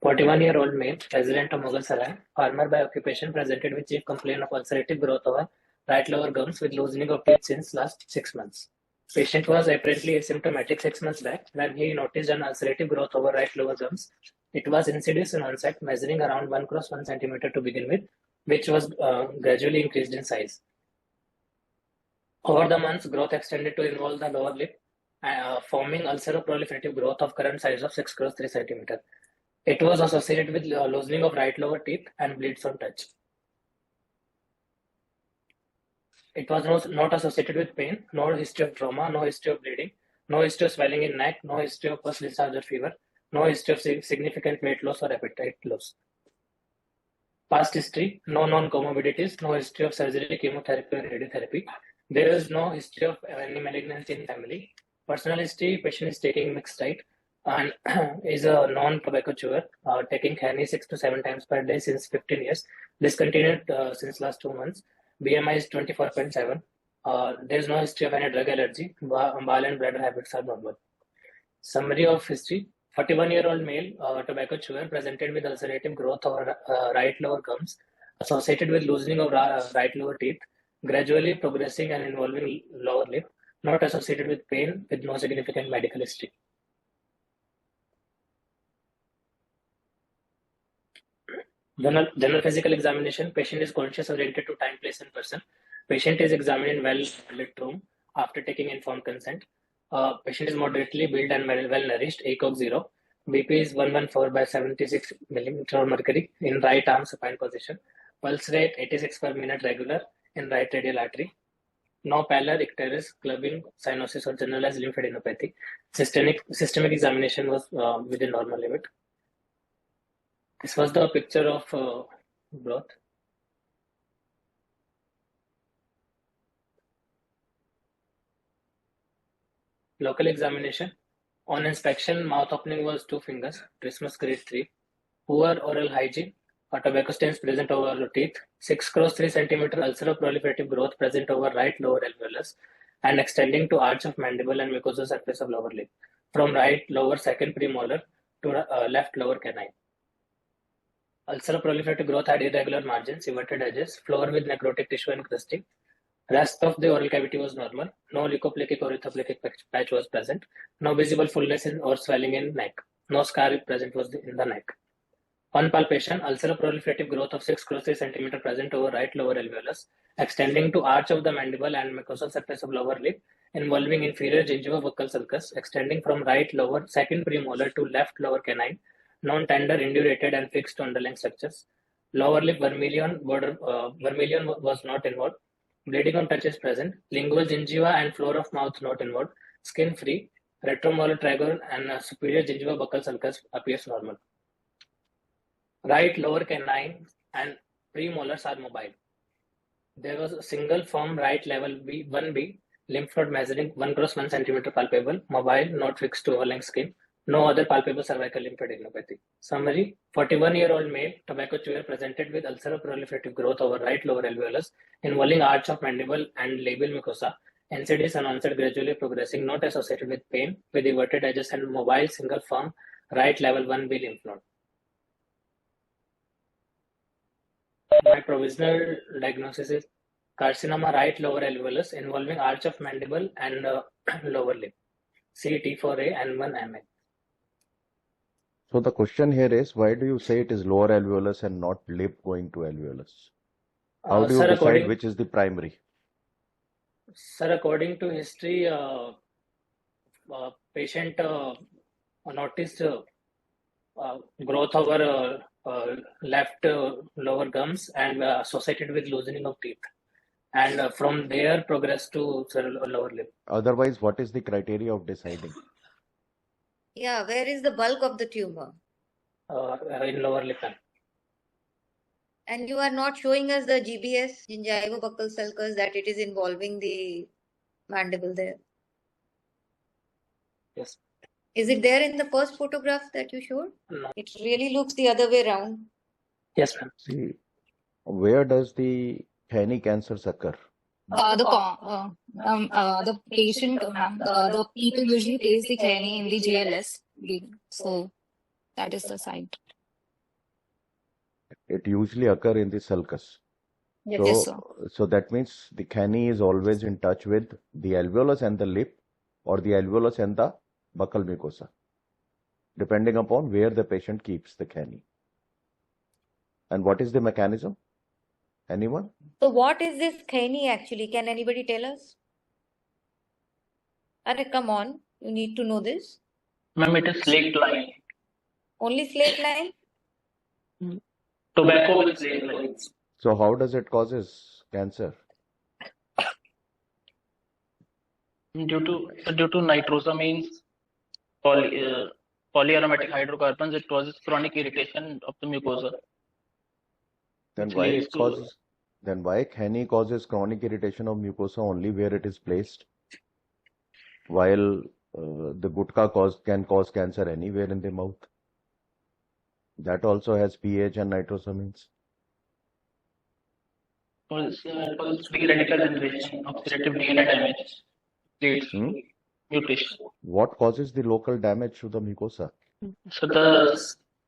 41-year-old male, resident of Mughal farmer by occupation, presented with chief complaint of ulcerative growth over right lower gums with loosening of teeth since last 6 months. Patient was apparently asymptomatic 6 months back when he noticed an ulcerative growth over right lower gums. It was insidious in onset, measuring around 1 cross 1 centimeter to begin with, which was gradually increased in size. Over the months, growth extended to involve the lower lip, forming ulceroproliferative growth of current size of 6 cross 3 centimeter. It was associated with loosening of right lower teeth and bleeds on touch. It was not associated with pain, no history of trauma, no history of bleeding, no history of swelling in neck, no history of post-discharge or fever, no history of significant weight loss or appetite loss. Past history, no known comorbidities, no history of surgery, chemotherapy or radiotherapy. There is no history of any malignancy in family. Personal history, patient is taking mixed diet and is a non-tobacco chewer, taking honey 6 to 7 times per day since 15 years, discontinued since last 2 months. BMI is 24.7. There is no history of any drug allergy. Bowel and bladder habits are normal. Summary of history. 41-year-old male, tobacco chewer, presented with ulcerative growth of right lower gums, associated with loosening of right lower teeth, gradually progressing and involving lower lip, not associated with pain, with no significant medical history. General physical examination. Patient is conscious, oriented to time, place, and person. Patient is examined in well-lit room after taking informed consent. Patient is moderately built and well nourished. ECOG 0. BP is 114 by 76 millimeter of mercury in right arm supine position. Pulse rate 86 per minute regular in right radial artery. No pallor, icterus, clubbing, cyanosis, or generalized lymphadenopathy. Systemic examination was within normal limit. This was the picture of growth. Local examination. On inspection, mouth opening was 2 fingers, trismus grade 3. Poor oral hygiene, tobacco stains present over teeth, 6 cross 3 centimeter ulceroproliferative growth present over right lower alveolus and extending to arch of mandible and mucosal surface of lower lip, from right lower second premolar to left lower canine. Ulceroproliferative growth had irregular margins, everted edges, floor with necrotic tissue encrusting. Rest of the oral cavity was normal. No leukoplakic or orthoplakic patch was present. No visible fullness or swelling in neck. No scar present was in the neck. On palpation, ulceroproliferative growth of 6 cross 3 centimeter present over right lower alveolus, extending to arch of the mandible and mucosal surface of lower lip, involving inferior gingivo-buccal sulcus, extending from right lower second premolar to left lower canine, non-tender, indurated, and fixed to underlying structures. Lower lip vermilion was not involved. Bleeding on touch is present. Lingual gingiva and floor of mouth not involved. Skin free. Retromolar trigger and superior gingiva-buccal sulcus appears normal. Right lower canine and premolars are mobile. There was a single firm right level B, 1B, lymph node measuring 1 cross 1 centimeter palpable, mobile, not fixed to overlying skin. No other palpable cervical lymphadenopathy. Summary. 41-year-old male, tobacco chewer, presented with ulceroproliferative growth over right lower alveolus, involving arch of mandible and labial mucosa. Insidious and onset gradually progressing, not associated with pain, with everted edges and mobile single firm right level 1B lymph node. My provisional diagnosis is carcinoma right lower alveolus involving arch of mandible and lower lip. CT4A and 1MA. So the question here is, why do you say it is lower alveolus and not lip going to alveolus? How do you decide which is the primary? Sir, according to history, patient noticed growth over left lower gums and associated with loosening of teeth. And from there progressed to lower lip. Otherwise, what is the criteria of deciding? Yeah, where is the bulk of the tumor? In lower lip. And you are not showing us the GBS, gingivo-buccal sulcus, that it is involving the mandible there. Yes. Is it there in the first photograph that you showed? No. It really looks the other way around. Yes, ma'am. See, where does the kidney cancer occur? The patient, the people usually place the kidney in the GLS, so that is the site. It usually occur in the sulcus. Yes, sir. So that means the cani is always in touch with the alveolus and the lip, or the alveolus and the buccal mucosa, depending upon where the patient keeps the cani. And what is the mechanism? Anyone? So what is this cani actually? Can anybody tell us? Arre, come on, you need to know this. Ma'am, it is slate line. Only slate line? Tobacco with slate lines. So how does it causes cancer? Due to nitrosamines, polyaromatic hydrocarbons, it causes chronic irritation of the mucosa. Then Which why leads it to- causes? Then why cani causes chronic irritation of mucosa only where it is placed, while the gutka can cause cancer anywhere in the mouth? That also has pH and nitrosamines. causes free radical generation, oxidative DNA damage, leads to mutation. What causes the local damage to the mucosa? So the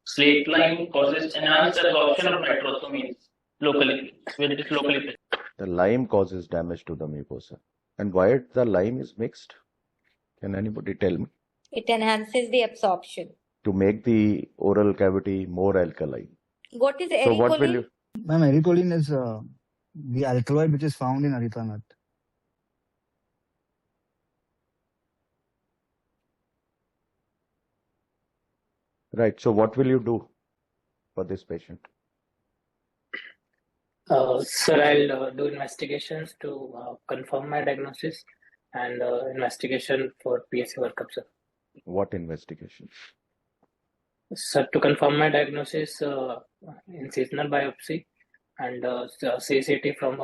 slate line causes enhanced absorption of nitrosamines locally, when it is locally present. The lime causes damage to the mucosa. And why the lime is mixed? Can anybody tell me? It enhances the absorption. To make the oral cavity more alkaline. What is So what will ericoline? you? Ma'am, ericoline is the alkaloid which is found in aretha nut. Right. So what will you do for this patient? Sir, I'll do investigations to confirm my diagnosis and investigation for PSC workup, sir. What investigation? Sir, to confirm my diagnosis, incisional biopsy and CCT from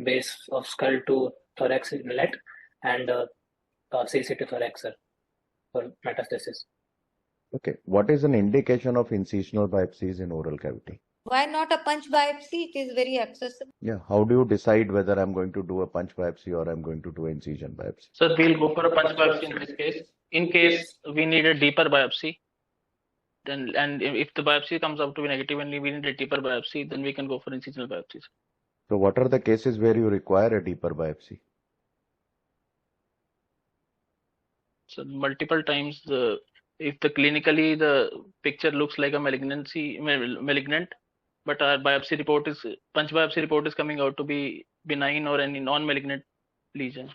base of skull to thorax inlet and CCT thorax, sir, for metastasis. Okay. What is an indication of incisional biopsies in oral cavity? Why not a punch biopsy? It is very accessible. Yeah. How do you decide whether I'm going to do a punch biopsy or I'm going to do incision biopsy? So we'll go for a punch biopsy in this case. In case we need a deeper biopsy, then and if the biopsy comes out to be negative and we need a deeper biopsy, then we can go for incisional biopsies. So what are the cases where you require a deeper biopsy? So multiple times, if the clinically the picture looks like a malignant, but our punch biopsy report is coming out to be benign or any non-malignant lesion,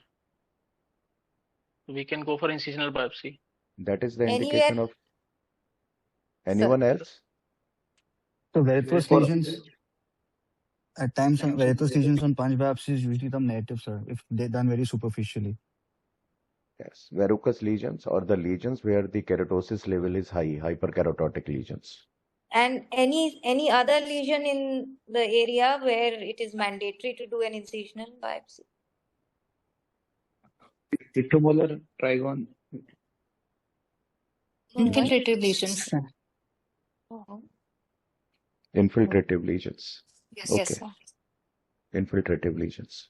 we can go for incisional biopsy. That is the Anywhere- indication of anyone else? So varicose For- lesions, at times varicose lesions on punch biopsies usually come negative, sir, if they're done very superficially. Yes. Verrucous lesions or the lesions where the keratosis level is high, hyperkeratotic lesions. And any other lesion in the area where it is mandatory to do an incisional biopsy? Ectomolar trigon. Infiltrative lesions. Oh. Infiltrative lesions. Yes, Okay. yes, sir. Infiltrative lesions.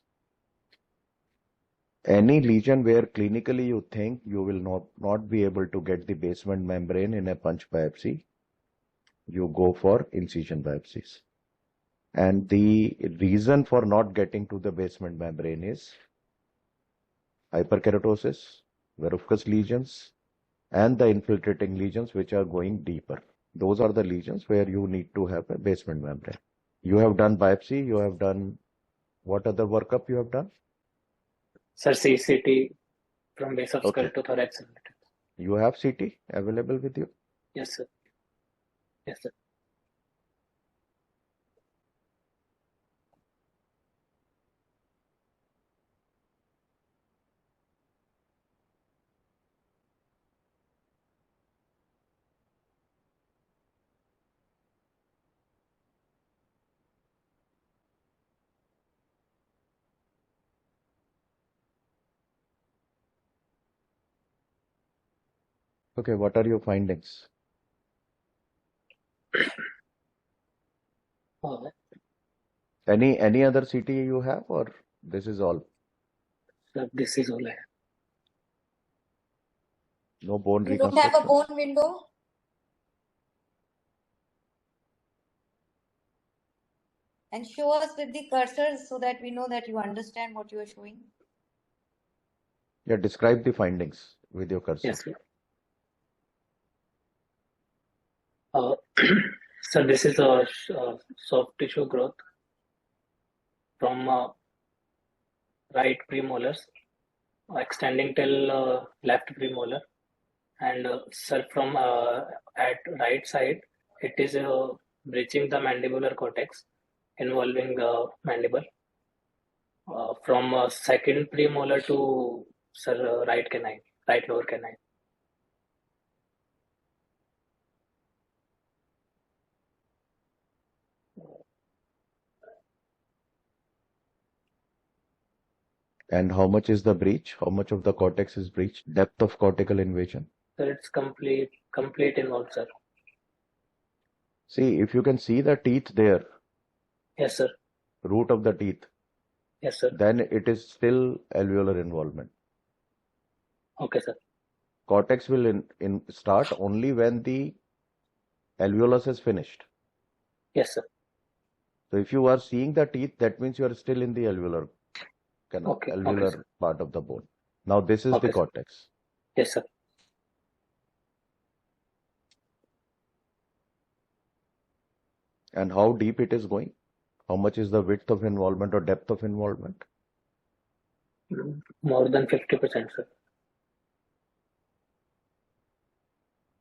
Any lesion where clinically you think you will not be able to get the basement membrane in a punch biopsy, you go for incision biopsies. And the reason for not getting to the basement membrane is hyperkeratosis, verrucous lesions, and the infiltrating lesions which are going deeper. Those are the lesions where you need to have a basement membrane. You have done biopsy, you have done, what other workup you have done? Sir, CCT from base of skull Okay. to thorax. You have CT available with you? Yes, sir. Yes, sir. Okay, what are your findings? Oh, Any other CT you have, or this is all? sir, this is all I have. No bone You don't have a reconstruction? bone window? And show us with the cursors so that we know that you understand what you are showing. Yeah, describe the findings with your cursor. Yes, sir. So this is a soft tissue growth from right premolars extending till left premolar, and sir, from at right side it is breaching the mandibular cortex involving mandible from second premolar to sir right canine, right lower canine. And how much is the breach? How much of the cortex is breached? Depth of cortical invasion? So it's complete involved, sir. See, if you can see the teeth there, Yes, sir. root of the teeth, Yes, sir. then it is still alveolar involvement. Okay, sir. Cortex will start only when the alveolus is finished. Yes, sir. So if you are seeing the teeth, that means you are still in the alveolar canal, Okay, alveolar sir. part of the bone. Now this is Okay, the sir. cortex. Yes, sir. And how deep it is going? How much is the width of involvement or depth of involvement? More than 50%, sir.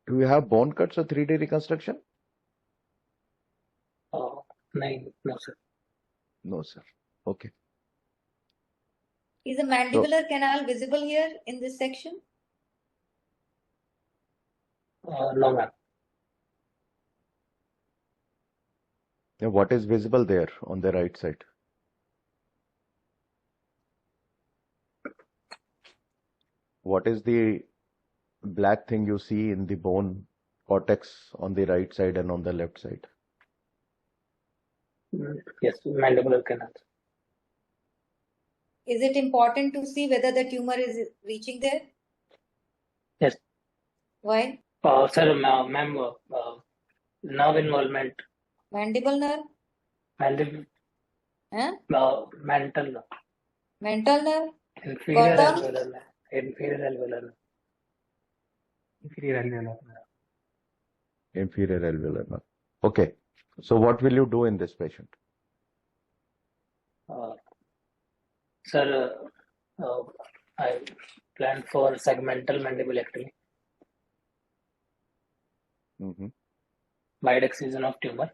Do you have bone cuts or 3D reconstruction? No, sir. No, sir. Okay. Is the mandibular canal visible here in this section? No, ma'am. Now, what is visible there on the right side? What is the black thing you see in the bone cortex on the right side and on the left side? Yes, mandibular canal. Is it important to see whether the tumor is reaching there? Yes. Why? Sir, ma'am, nerve involvement, Mandible nerve? mandible, Huh? mental nerve, Mental nerve? inferior Cotton? alveolar nerve, inferior alveolar nerve, inferior alveolar nerve. Inferior alveolar nerve. Okay. So what will you do in this patient? Sir, I planned for segmental mandibulectomy, wide excision of tumor,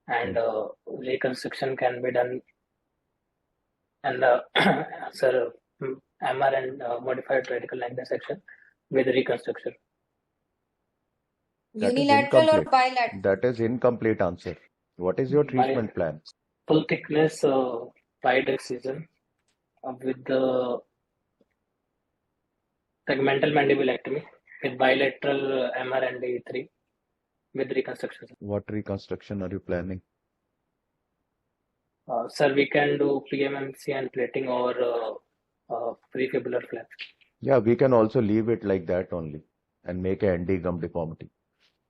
and reconstruction can be done. And sir, MR and modified radical neck dissection with reconstruction. That is Unilateral or incomplete. bilateral? That is incomplete answer. What is your treatment plan? Full thickness wide excision with the segmental mandibulectomy with bilateral MR and E3 with reconstruction. What reconstruction are you planning? Sir, we can do PMMC and plating or prefibular flap. Yeah, we can also leave it like that only and make an ND gum deformity,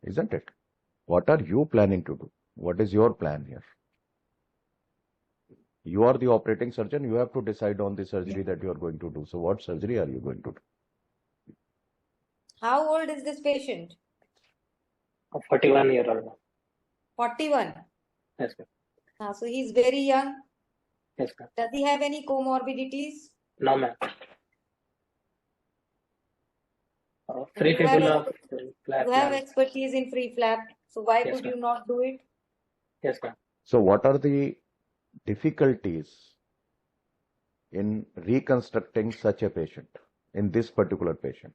isn't it? What are you planning to do? What is your plan here? You are the operating surgeon. You have to decide on the surgery that you are going to do. So what surgery are you going to do? How old is this patient? 41-year-old. 41. Yes, ma'am. So he's very young. Yes, ma'am. Does he have any comorbidities? No, ma'am. Prefibula flap. You have expertise in free flap. So why Yes, would ma'am. you not do it? Yes, ma'am. So what are the difficulties in reconstructing such a patient, in this particular patient?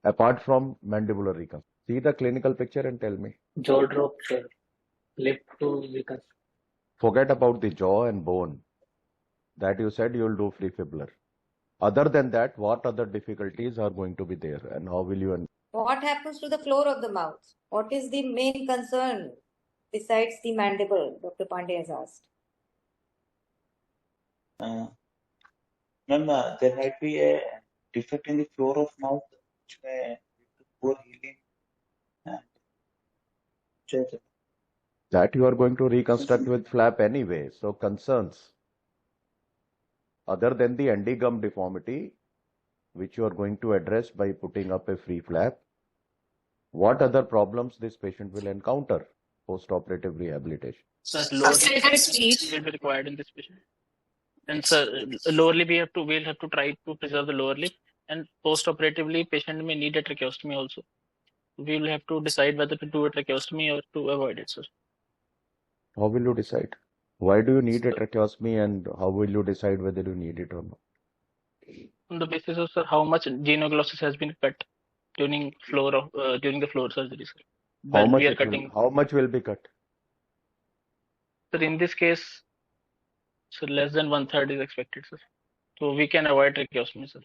Apart from mandibular reconstruction. See the clinical picture and tell me. Jaw drop, sir. Lip to reconstruct. Forget about the jaw and bone. That you said you will do prefibular. Other than that, what other difficulties are going to be there and how will you? What happens to the floor of the mouth? What is the main concern besides the mandible? Dr. Pandey has asked. Ma'am, there might be a defect in the floor of mouth which may lead to poor healing. And That you are going to reconstruct with flap anyway. So concerns other than the endogum deformity, which you are going to address by putting up a free flap, what other problems this patient will encounter post-operative rehabilitation? Sir, lower lip Subsided speech. will be required in this patient. And sir, lower lip we'll have to try to preserve the lower lip. And post-operatively, patient may need a tracheostomy also. We will have to decide whether to do a tracheostomy or to avoid it, sir. How will you decide? Why do you need a So, tracheostomy, and how will you decide whether you need it or not? on the basis of sir, how much genioglossus has been cut during during the floor surgery, sir. How When much we are it will, cutting, how much will be cut? sir, in this case, so less than 1/3 is expected, sir. So we can avoid tracheostomy, sir.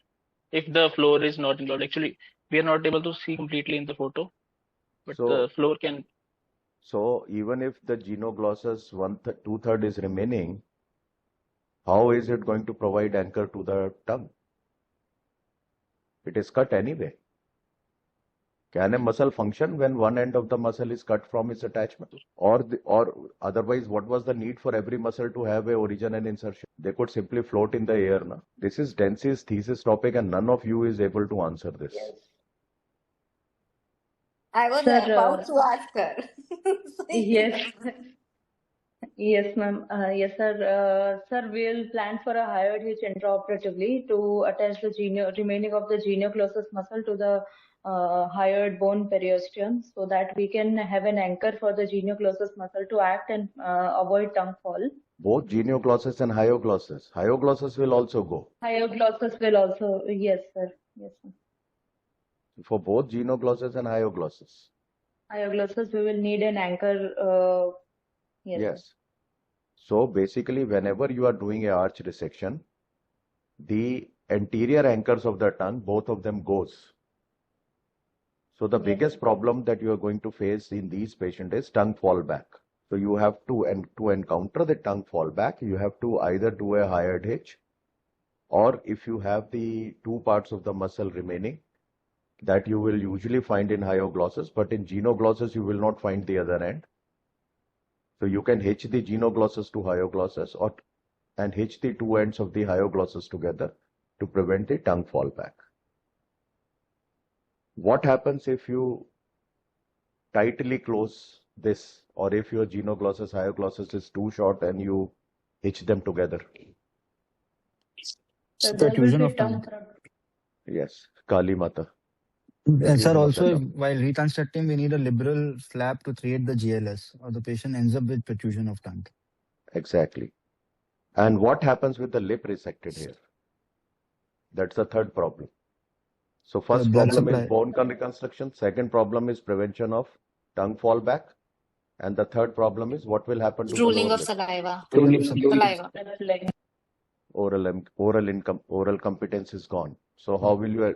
If the floor is not involved, actually, we are not able to see completely in the photo, but So, the floor can. so even if the genoglossus 2/3 is remaining, how is it going to provide anchor to the tongue? It is cut anyway. Can a muscle function when one end of the muscle is cut from its attachment? Or otherwise, what was the need for every muscle to have a origin and insertion? They could simply float in the air. Na? This is Densi's thesis topic, and none of you is able to answer this. I was Sir, about to ask her. yes, yes, ma'am. Yes, sir. Sir, we'll plan for a higher hitch intraoperatively to attach the remaining of the genioglossus muscle to the hired bone periosteum, so that we can have an anchor for the genioglossus muscle to act and avoid tongue fall. Both genioglossus and hyoglossus. Hyoglossus will also go. Hyoglossus will also, yes, sir. Yes, sir. For both genoglossus and hyoglossus. Hyoglossus, we will need an anchor. Yes. Yes. So basically, whenever you are doing a arch resection, the anterior anchors of the tongue, both of them goes. So the biggest problem that you are going to face in these patients is tongue fall back. So you have to encounter the tongue fall back, you have to either do a hired hitch, or if you have the two parts of the muscle remaining, that you will usually find in hyoglossus, but in genoglossus you will not find the other end. So you can hitch the genoglossus to hyoglossus and hitch the two ends of the hyoglossus together to prevent the tongue fall back. What happens if you tightly close this, or if your genoglossus hyoglossus is too short and you hitch them together? So there will Perfusion be of tongue. Yes, Kali Mata. Sir, also while reconstructing, we need a liberal flap to create the GLS, or the patient ends up with protrusion of tongue. Exactly. And what happens with the lip resected here? That's the third problem. So first blood problem supply. is bone reconstruction. Second problem is prevention of tongue fall back. And the third problem is what will happen to the Drooling lower of lip? saliva. saliva. Oral competence is gone. So how will you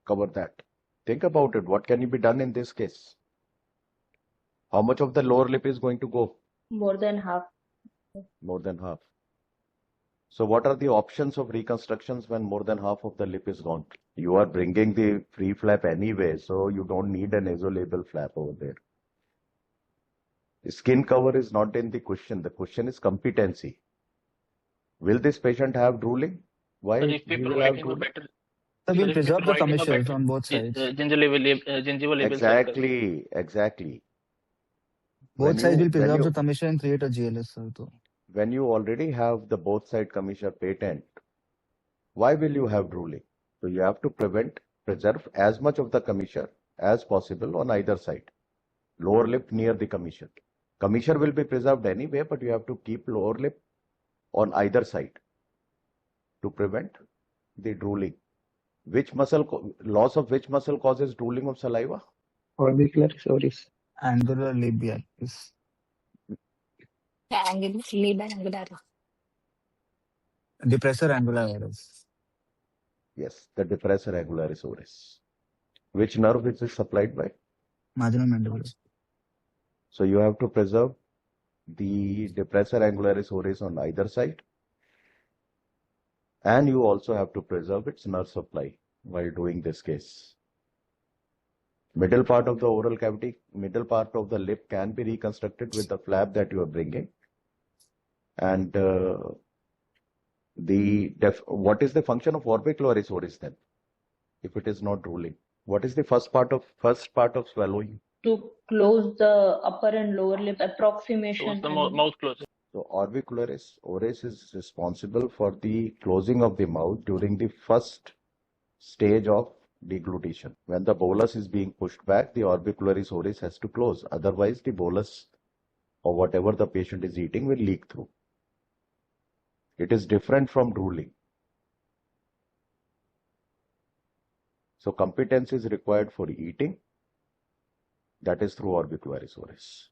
cover that? Think about it. What can be done in this case? How much of the lower lip is going to go? More than half. More than half. So what are the options of reconstructions when more than half of the lip is gone? You are bringing the free flap anyway, so you don't need a nasolabial flap over there. The skin cover is not in the question. The question is competency. Will this patient have drooling? Why But if we he will provide have him a drooling? better, So we'll if we preserve the provide him a commissures better on both sides. gingivo-buccal sulcus. Exactly. Both sides will preserve the commissure and create a GLS, sir. When you already have the both side commissure patent, why will you have drooling? So you have to preserve as much of the commissure as possible on either side. Lower lip near the commissure. Commissure will be preserved anyway, but you have to keep lower lip on either side to prevent the drooling. Loss of which muscle causes drooling of saliva? Orbicularis oris. Angular labialis. Angularis. Depressor angularis. Yes, the depressor angularis oris. Which nerve is it supplied by? Marginal mandibular. So you have to preserve the depressor angularis oris on either side. And you also have to preserve its nerve supply while doing this case. Middle part of the oral cavity, middle part of the lip can be reconstructed with the flap that you are bringing. And what is the function of orbicularis oris then? If it is not drooling, what is the first part of swallowing? To close the upper and lower lip approximation. The mouth close. So orbicularis oris is responsible for the closing of the mouth during the first stage of deglutition. When the bolus is being pushed back, the orbicularis oris has to close. Otherwise, the bolus or whatever the patient is eating will leak through. It is different from drooling. So competence is required for eating. That is through orbicularis oris.